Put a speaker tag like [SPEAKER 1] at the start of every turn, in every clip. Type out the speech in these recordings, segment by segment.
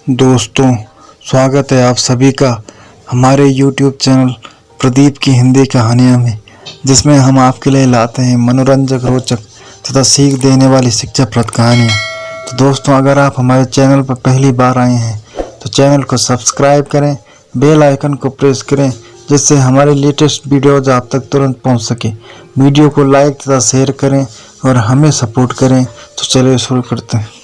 [SPEAKER 1] दोस्तों, स्वागत है आप सभी का हमारे YouTube चैनल प्रदीप की हिंदी कहानियाँ में, जिसमें हम आपके लिए लाते हैं मनोरंजक, रोचक तथा सीख देने वाली शिक्षाप्रद कहानियाँ। तो दोस्तों, अगर आप हमारे चैनल पर पहली बार आए हैं तो चैनल को सब्सक्राइब करें, बेल आइकन को प्रेस करें, जिससे हमारे लेटेस्ट वीडियोज आप तक तुरंत पहुँच सके। वीडियो को लाइक तथा शेयर करें और हमें सपोर्ट करें। तो चलिए शुरू करते हैं।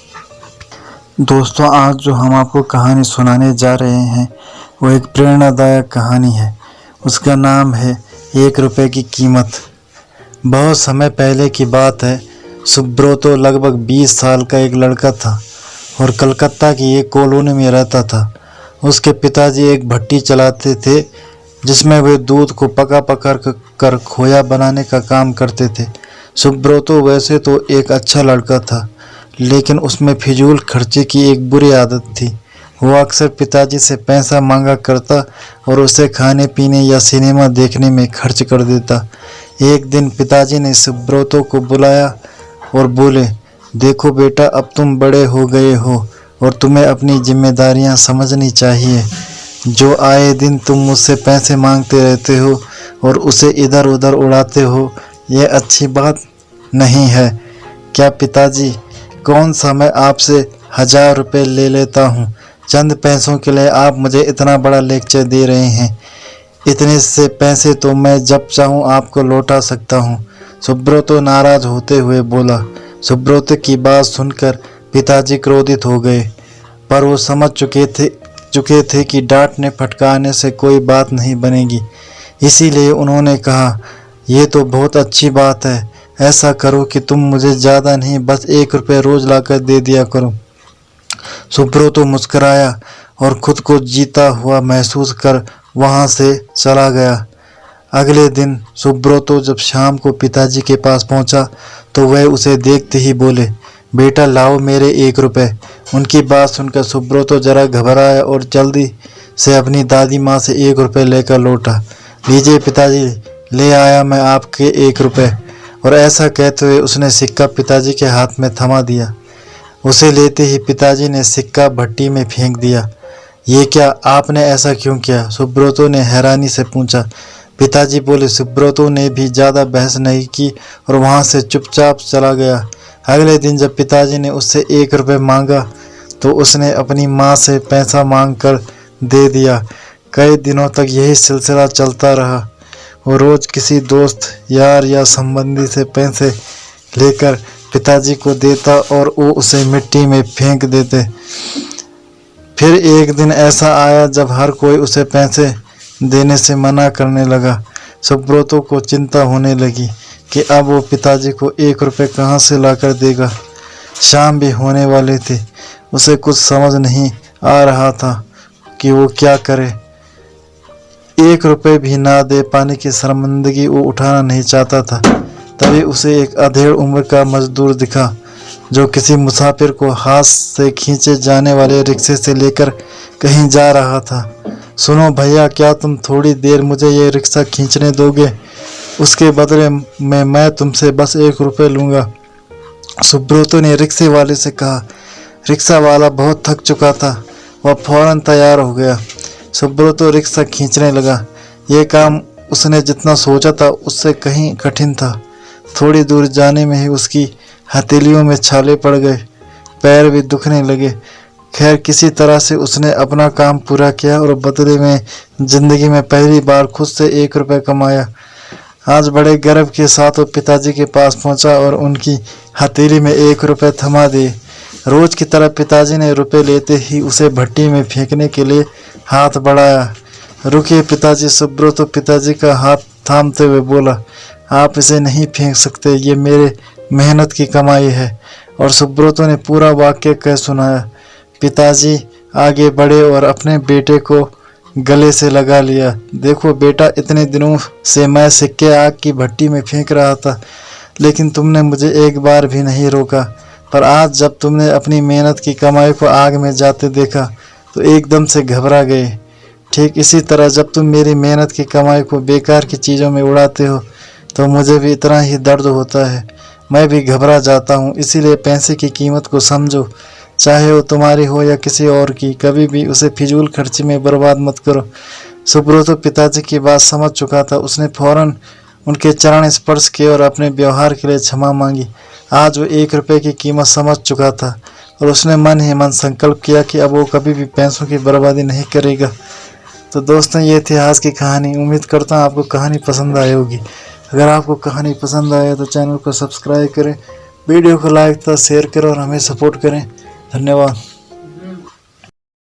[SPEAKER 1] दोस्तों, आज जो हम आपको कहानी सुनाने जा रहे हैं वो एक प्रेरणादायक कहानी है। उसका नाम है 1 रुपये की कीमत। बहुत समय पहले की बात है। सुब्रतो लगभग 20 साल का एक लड़का था और कलकत्ता की एक कॉलोनी में रहता था। उसके पिताजी एक भट्टी चलाते थे जिसमें वे दूध को पका कर खोया बनाने का काम करते थे। सुब्रतो वैसे तो एक अच्छा लड़का था, लेकिन उसमें फिजूल खर्चे की एक बुरी आदत थी। वो अक्सर पिताजी से पैसा मांगा करता और उसे खाने पीने या सिनेमा देखने में खर्च कर देता। एक दिन पिताजी ने सुब्रतो को बुलाया और बोले, देखो बेटा, अब तुम बड़े हो गए हो और तुम्हें अपनी जिम्मेदारियां समझनी चाहिए। जो आए दिन तुम मुझसे पैसे मांगते रहते हो और उसे इधर उधर उड़ाते हो, यह अच्छी बात नहीं है। क्या पिताजी, कौन सा मैं आपसे 1000 रुपये ले लेता हूँ। चंद पैसों के लिए आप मुझे इतना बड़ा लेक्चर दे रहे हैं। इतने से पैसे तो मैं जब चाहूँ आपको लौटा सकता हूँ। सुब्रतो नाराज होते हुए बोला। सुब्रतो की बात सुनकर पिताजी क्रोधित हो गए, पर वो समझ चुके थे कि डांटने फटकारने से कोई बात नहीं बनेगी। इसीलिए उन्होंने कहा, ये तो बहुत अच्छी बात है। ऐसा करो कि तुम मुझे ज़्यादा नहीं, बस 1 रुपये रोज़ लाकर दे दिया करो। सुब्रतो मुस्कराया और खुद को जीता हुआ महसूस कर वहाँ से चला गया। अगले दिन सुब्रतो जब शाम को पिताजी के पास पहुँचा तो वह उसे देखते ही बोले, बेटा लाओ मेरे 1 रुपये। उनकी बात सुनकर सुब्रतो जरा घबराया और जल्दी से अपनी दादी माँ से 1 रुपये लेकर लौटा। लीजिए पिताजी, ले आया मैं आपके 1 रुपये। और ऐसा कहते हुए उसने सिक्का पिताजी के हाथ में थमा दिया। उसे लेते ही पिताजी ने सिक्का भट्टी में फेंक दिया। ये क्या, आपने ऐसा क्यों किया? सुब्रतो ने हैरानी से पूछा। पिताजी बोले। सुब्रतो ने भी ज़्यादा बहस नहीं की और वहाँ से चुपचाप चला गया। अगले दिन जब पिताजी ने उससे 1 रुपये मांगा तो उसने अपनी माँ से पैसा मांग कर दे दिया। कई दिनों तक यही सिलसिला चलता रहा। वो रोज़ किसी दोस्त, यार या संबंधी से पैसे लेकर पिताजी को देता और वो उसे मिट्टी में फेंक देते। फिर एक दिन ऐसा आया जब हर कोई उसे पैसे देने से मना करने लगा। सुब्रतो को चिंता होने लगी कि अब वो पिताजी को 1 रुपये कहाँ से लाकर देगा। शाम भी होने वाली थी। उसे कुछ समझ नहीं आ रहा था कि वो क्या करे। 1 रुपये भी ना दे पाने की शर्मिंदगी वो उठाना नहीं चाहता था। तभी उसे एक अधेड़ उम्र का मजदूर दिखा जो किसी मुसाफिर को हाथ से खींचे जाने वाले रिक्शे से लेकर कहीं जा रहा था। सुनो भैया, क्या तुम थोड़ी देर मुझे ये रिक्शा खींचने दोगे? उसके बदले में मैं तुमसे बस 1 रुपये लूँगा। सुब्रतो ने रिक्शे वाले से कहा। रिक्शा वाला बहुत थक चुका था। वह फौरन तैयार हो गया। सुब्रतो रिक्शा खींचने लगा। यह काम उसने जितना सोचा था उससे कहीं कठिन था। थोड़ी दूर जाने में ही उसकी हथेलियों में छाले पड़ गए, पैर भी दुखने लगे। खैर, किसी तरह से उसने अपना काम पूरा किया और बदले में जिंदगी में पहली बार खुद से 1 रुपये कमाया। आज बड़े गर्व के साथ वो पिताजी के पास पहुंचा और उनकी हथेली में 1 रुपये थमा दिए। रोज की तरह पिताजी ने रुपए लेते ही उसे भट्टी में फेंकने के लिए हाथ बढ़ाया। रुकिए पिताजी, सुब्रतो पिताजी का हाथ थामते हुए बोला। आप इसे नहीं फेंक सकते, ये मेरे मेहनत की कमाई है। और सुब्रतो ने पूरा वाक्य कह सुनाया। पिताजी आगे बढ़े और अपने बेटे को गले से लगा लिया। देखो बेटा, इतने दिनों से मैं सिक्के आग की भट्टी में फेंक रहा था, लेकिन तुमने मुझे एक बार भी नहीं रोका। पर आज जब तुमने अपनी मेहनत की कमाई को आग में जाते देखा तो एकदम से घबरा गए। ठीक इसी तरह जब तुम मेरी मेहनत की कमाई को बेकार की चीज़ों में उड़ाते हो तो मुझे भी इतना ही दर्द होता है। मैं भी घबरा जाता हूँ। इसीलिए पैसे की कीमत को समझो। चाहे वो तुम्हारी हो या किसी और की, कभी भी उसे फिजूल खर्ची में बर्बाद मत करो। सुब्रतो पिताजी की बात समझ चुका था। उसने फौरन उनके चरण स्पर्श किए और अपने व्यवहार के लिए क्षमा मांगी। आज वो 1 रुपये की कीमत समझ चुका था और उसने मन ही मन संकल्प किया कि अब वो कभी भी पैसों की बर्बादी नहीं करेगा। तो दोस्तों, ये थी आज की कहानी। उम्मीद करता हूँ आपको कहानी पसंद आई होगी। अगर आपको कहानी पसंद आए तो चैनल को सब्सक्राइब करें, वीडियो को लाइक तथा शेयर करें और हमें सपोर्ट करें। धन्यवाद।